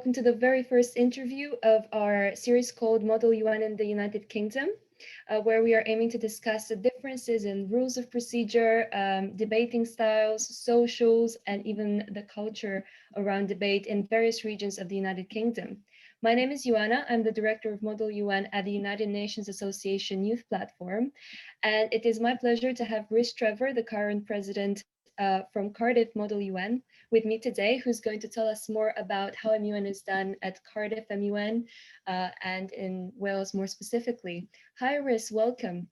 welcome to the very first interview of our series called Model UN in the United Kingdom, where we are aiming to discuss the differences in rules of procedure, debating styles, socials, and even the culture around debate in various regions of the United Kingdom. My name is Ioana. I'm the Director of Model UN at the United Nations Association Youth Platform, and it is my pleasure to have Rhys Trevor, the current President from Cardiff Model UN, with me today, who's going to tell us more about how MUN is done at Cardiff MUN and in Wales more specifically. Hi, Rhys, welcome.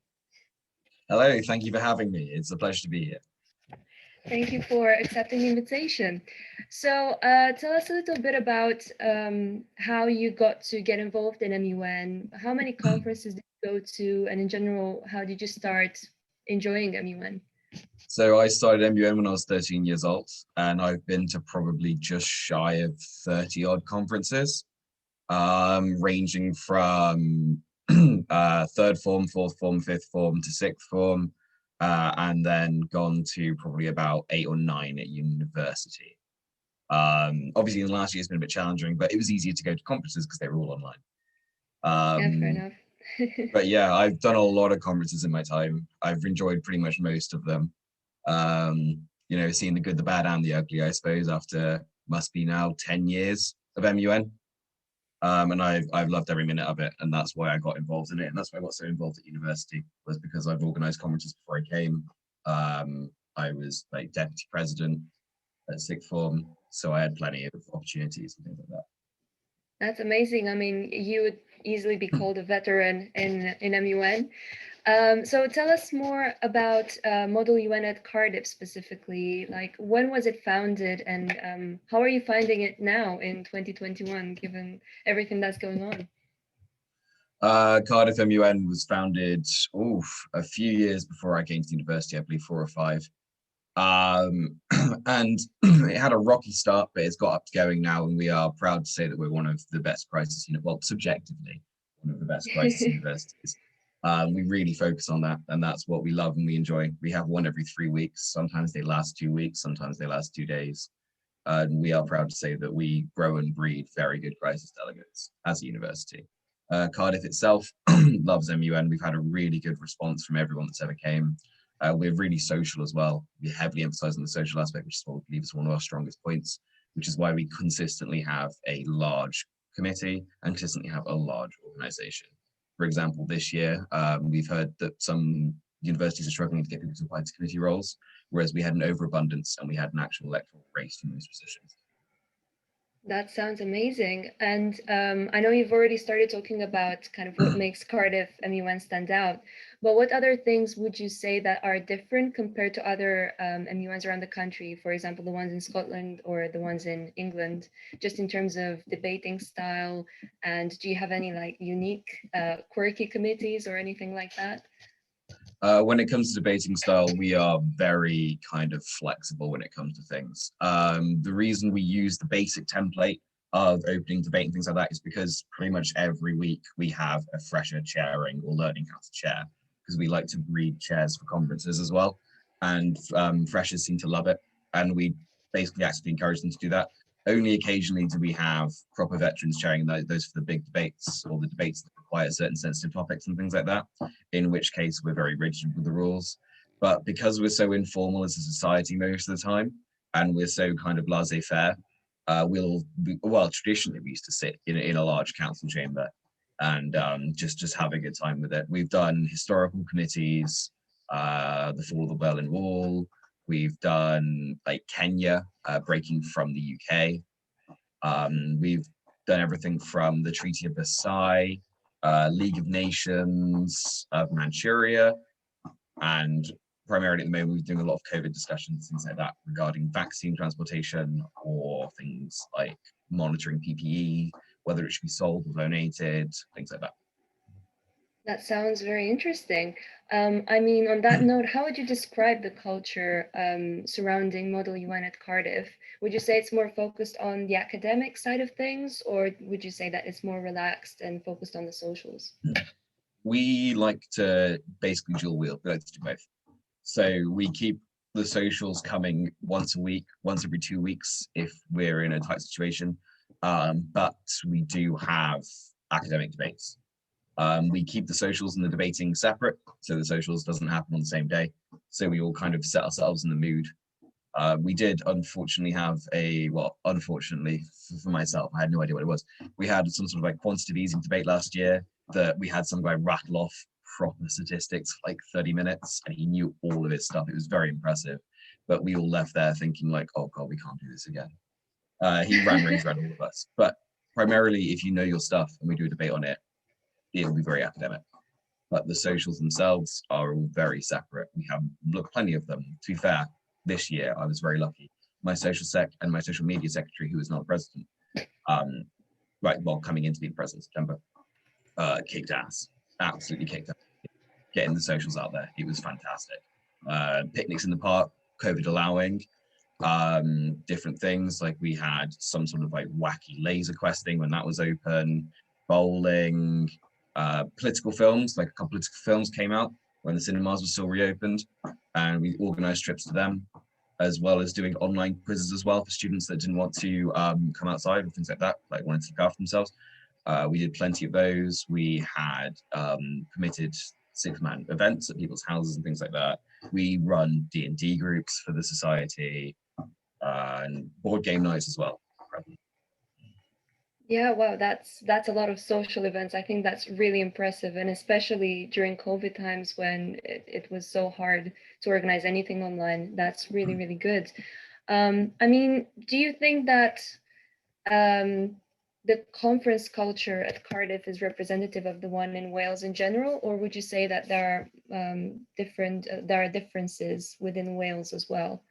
Hello, thank you for having me. It's a pleasure to be here. Thank you for accepting the invitation. So tell us a little bit about how you got to get involved in MUN. How many conferences did you go to? And in general, how did you start enjoying MUN? So I started MUN when I was 13 years old, and I've been to probably just shy of 30 odd conferences, ranging from third form, fourth form, fifth form to sixth form, and then gone to probably about 8 or 9 at university. Obviously in the last year it's been a bit challenging, but it was easier to go to conferences because they were all online. Yeah, fair enough. But yeah, I've done a lot of conferences in my time. I've enjoyed pretty much most of them. You know, seeing the good, the bad, and the ugly, I suppose, after must be now 10 years of MUN. And I've loved every minute of it, and that's why I got involved in it, and that's why I got so involved at university, was because I've organized conferences before I came. I was like deputy president at sixth form, so I had plenty of opportunities and things like that. That's amazing. I mean, you would easily be called a veteran in MUN. So tell us more about Model UN at Cardiff specifically. Like, when was it founded, and how are you finding it now in 2021, given everything that's going on? Cardiff MUN was founded a few years before I came to university, I believe 4 or 5. And it had a rocky start, but it's got up to going now, and we are proud to say that we're one of the best crisis, well, subjectively, one of the best crisis universities. We really focus on that, and that's what we love and we enjoy. We have one every 3 weeks. Sometimes they last 2 weeks, sometimes they last 2 days. And we are proud to say that we grow and breed very good crisis delegates as a university. Cardiff itself loves MUN. We've had a really good response from everyone that's ever came. We're really social as well. We heavily emphasize on the social aspect, which is what we believe is one of our strongest points, which is why we consistently have a large committee and consistently have a large organization. For example, this year, we've heard that some universities are struggling to get people to apply to committee roles, whereas we had an overabundance and we had an actual electoral race in those positions. That sounds amazing. And I know you've already started talking about kind of what makes Cardiff MUN stand out, but what other things would you say that are different compared to other MUNs around the country, for example, the ones in Scotland or the ones in England, just in terms of debating style? And do you have any like unique, quirky committees or anything like that? When it comes to debating style, we are very kind of flexible when it comes to things. The reason we use the basic template of opening debate and things like that is because pretty much every week we have a fresher chairing or learning how to chair, because we like to breed chairs for conferences as well. And freshers seem to love it. And we basically actively encourage them to do that. Only occasionally do we have proper veterans chairing those for the big debates or the debates that require certain sensitive topics and things like that, in which case we're very rigid with the rules. But because we're so informal as a society most of the time, and we're so kind of laissez-faire, traditionally we used to sit in a large council chamber and just have a good time with it. We've done historical committees, the fall of the Berlin Wall. We've done like Kenya, breaking from the UK. We've done everything from the Treaty of Versailles, League of Nations, of Manchuria, and primarily at the moment we're doing a lot of COVID discussions, things like that, regarding vaccine transportation or things like monitoring PPE, whether it should be sold or donated, things like that. That sounds very interesting. I mean, on that note, how would you describe the culture surrounding Model UN at Cardiff? Would you say it's more focused on the academic side of things, or would you say that it's more relaxed and focused on the socials? We like to basically dual wheel, we like to do both. So we keep the socials coming once a week, once every 2 weeks if we're in a tight situation. but we do have academic debates. We keep the socials and the debating separate, so the socials doesn't happen on the same day. So we all kind of set ourselves in the mood. We did unfortunately have unfortunately for myself, I had no idea what it was. We had some sort of like quantitative easing debate last year that we had some guy rattle off proper statistics for like 30 minutes and he knew all of his stuff. It was very impressive. But we all left there thinking like, oh God, we can't do this again. He ran rings around all of us. But primarily, if you know your stuff and we do a debate on it, it'll be very academic. But the socials themselves are all very separate. We have plenty of them. To be fair, this year I was very lucky. My social sec and my social media secretary, who is not president, coming in to be the president in September, kicked ass, absolutely kicked ass, getting the socials out there. It was fantastic. Picnics in the park, COVID allowing, different things. Like we had some sort of like wacky laser questing when that was open, bowling, political films, like a couple of political films came out when the cinemas were still reopened, and we organized trips to them, as well as doing online quizzes as well for students that didn't want to come outside or things like that, like wanted to look after themselves. We did plenty of those. We had permitted six-man events at people's houses and things like that. We run D&D groups for the society and board game nights as well. Yeah, wow, that's a lot of social events. I think that's really impressive, and especially during COVID times when it was so hard to organize anything online. That's really, really good. I mean, do you think that the conference culture at Cardiff is representative of the one in Wales in general, or would you say that there are differences within Wales as well?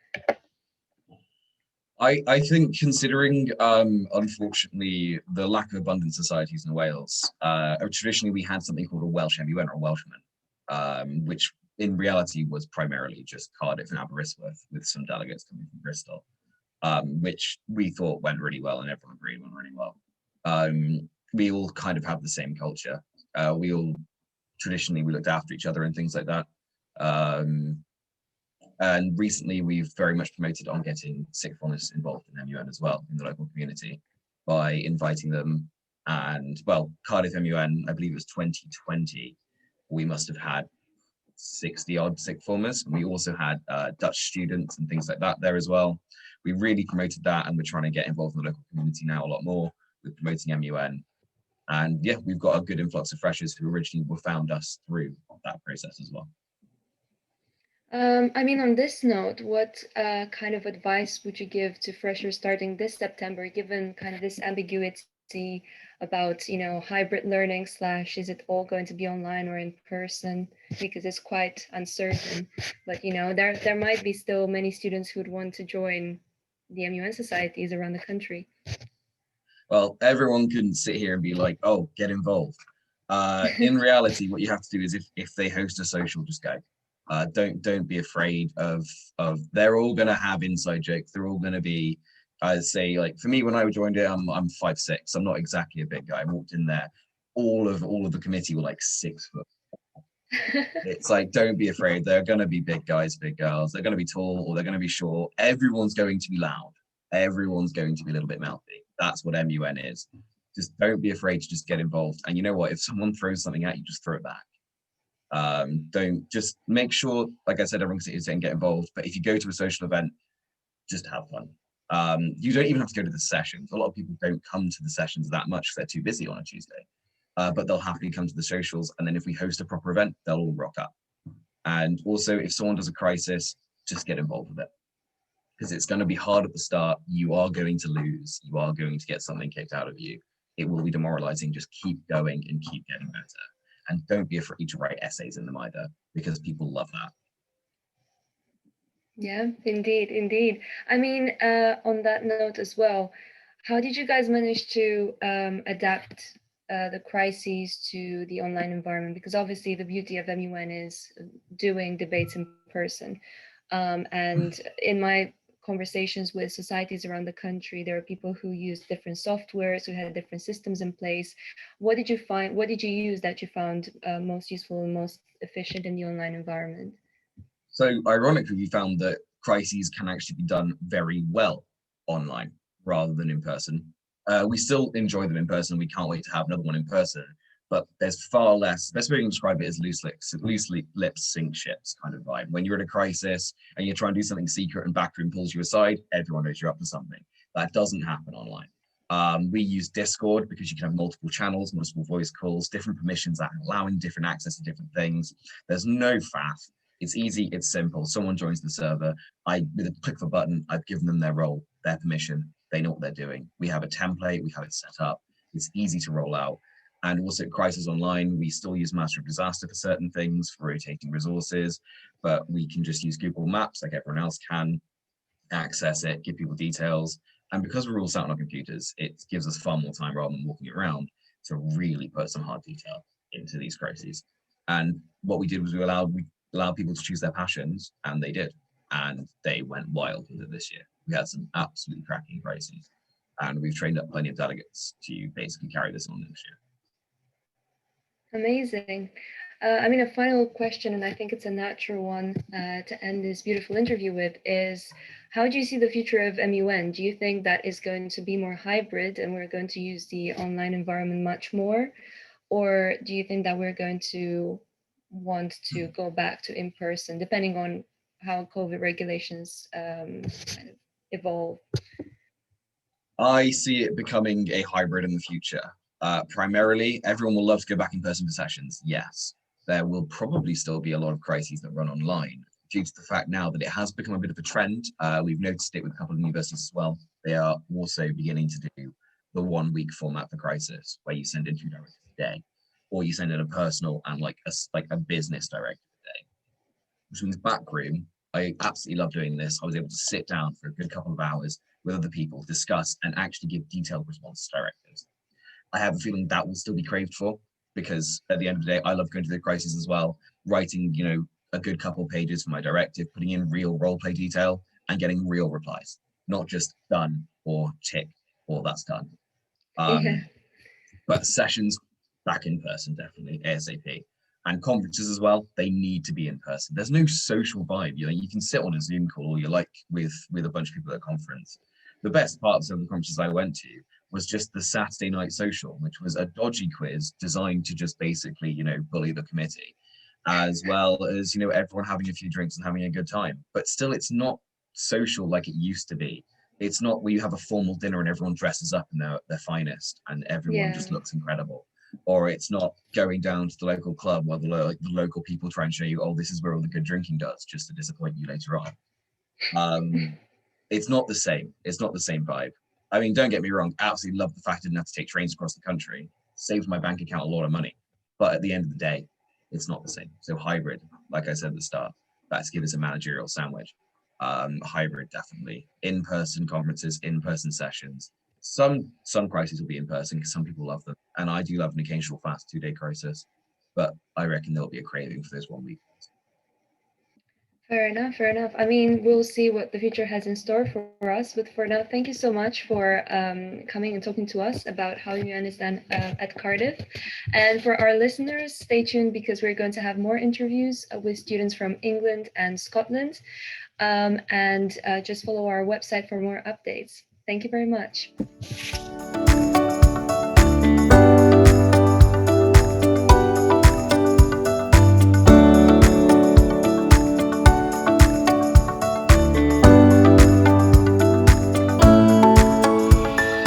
I think considering, unfortunately, the lack of abundant societies in Wales, traditionally we had something called a Welsh MUN or a Welshman, which in reality was primarily just Cardiff and Aberystwyth with some delegates coming from Bristol, which we thought went really well and everyone agreed went really well. We all kind of have the same culture. We all traditionally we looked after each other and things like that. And recently, we've very much promoted on getting sixth formers involved in MUN as well in the local community by inviting them. And well, Cardiff MUN, I believe it was 2020, we must have had 60 odd sixth formers. And we also had Dutch students and things like that there as well. We really promoted that, and we're trying to get involved in the local community now a lot more with promoting MUN. And yeah, we've got a good influx of freshers who originally found us through that process as well. I mean, on this note, what kind of advice would you give to freshers starting this September, given kind of this ambiguity about, you know, hybrid learning / is it all going to be online or in person? Because it's quite uncertain. But, you know, there might be still many students who would want to join the MUN societies around the country. Well, everyone couldn't sit here and be like, oh, get involved. In reality, what you have to do is if they host a social, just go. Don't be afraid of they're all gonna have inside jokes. They're all gonna be, I say, like for me when I joined it, I'm 5'6". I'm not exactly a big guy. I walked in there, all of the committee were like 6 foot. It's like, don't be afraid. They're gonna be big guys, big girls. They're gonna be tall or they're gonna be short. Everyone's going to be loud. Everyone's going to be a little bit mouthy. That's what MUN is. Just don't be afraid to just get involved. And you know what? If someone throws something at you, just throw it back. Don't just make sure, like I said, everyone can sit and get involved. But if you go to a social event, just have fun. You don't even have to go to the sessions. A lot of people don't come to the sessions that much because they're too busy on a Tuesday. But they'll happily come to the socials. And then if we host a proper event, they'll all rock up. And also, if someone does a crisis, just get involved with it. Because it's going to be hard at the start. You are going to lose. You are going to get something kicked out of you. It will be demoralizing. Just keep going and keep getting better. And don't be afraid to write essays in them either, because people love that. Yeah, indeed, indeed. I mean, on that note as well, how did you guys manage to adapt the crises to the online environment? Because obviously the beauty of MUN is doing debates in person. And in my conversations with societies around the country, there are people who use different softwares, who had different systems in place. What did you find? What did you use that you found most useful and most efficient in the online environment? So ironically, we found that crises can actually be done very well online rather than in person. We still enjoy them in person. We can't wait to have another one in person. But there's far less, best way to describe it is loose lips sink ships kind of vibe. When you're in a crisis and you're trying to do something secret and Backroom pulls you aside, everyone knows you're up to something. That doesn't happen online. We use Discord because you can have multiple channels, multiple voice calls, different permissions that allowing different access to different things. There's no faff. It's easy, it's simple. Someone joins the server. With a click of a button, I've given them their role, their permission. They know what they're doing. We have a template, we have it set up. It's easy to roll out. And also Crisis Online, we still use Master of Disaster for certain things, for rotating resources, but we can just use Google Maps like everyone else can, access it, give people details. And because we're all sat on our computers, it gives us far more time rather than walking around to really put some hard detail into these crises. And what we did was we allowed people to choose their passions, and they did. And they went wild with it this year. We had some absolutely cracking crises, and we've trained up plenty of delegates to basically carry this on next year. Amazing. I mean, a final question, and I think it's a natural one to end this beautiful interview with, is how do you see the future of MUN? Do you think that is going to be more hybrid and we're going to use the online environment much more? Or do you think that we're going to want to go back to in-person, depending on how COVID regulations kind of evolve? I see it becoming a hybrid in the future. Primarily, everyone will love to go back in person for sessions. Yes, there will probably still be a lot of crises that run online due to the fact now that it has become a bit of a trend. We've noticed it with a couple of universities as well. They are also beginning to do the 1 week format for crisis, where you send in 2 directives a day, or you send in a personal and like a business directive a day. Which means Backroom, I absolutely love doing this. I was able to sit down for a good couple of hours with other people, discuss, and actually give detailed response directives. I have a feeling that will still be craved for, because at the end of the day, I love going to the crisis as well, writing, a good couple pages for my directive, putting in real role play detail and getting real replies, not just done or tick or that's done. Yeah. But sessions back in person, definitely ASAP. And conferences as well, they need to be in person. There's no social vibe. You can sit on a Zoom call or you like with a bunch of people at a conference. The best part of some of the conferences I went to was just the Saturday night social, which was a dodgy quiz designed to just basically, bully the committee, as well as, everyone having a few drinks and having a good time. But still, it's not social like it used to be. It's not where you have a formal dinner and everyone dresses up in their finest and everyone just looks incredible. Or it's not going down to the local club where the local people try and show you, oh, this is where all the good drinking does, just to disappoint you later on. It's not the same. It's not the same vibe. I mean, don't get me wrong, absolutely love the fact I didn't have to take trains across the country. Saved my bank account a lot of money. But at the end of the day, it's not the same. So hybrid, like I said at the start, that's give us a managerial sandwich. Hybrid, definitely. In-person conferences, in-person sessions. Some crises will be in person because some people love them. And I do love an occasional fast 2-day crisis. But I reckon there'll be a craving for those 1 week. Fair enough, fair enough. I mean, we'll see what the future has in store for us. But for now, thank you so much for coming and talking to us about how MUN is done at Cardiff. And for our listeners, stay tuned because we're going to have more interviews with students from England and Scotland. And just follow our website for more updates. Thank you very much.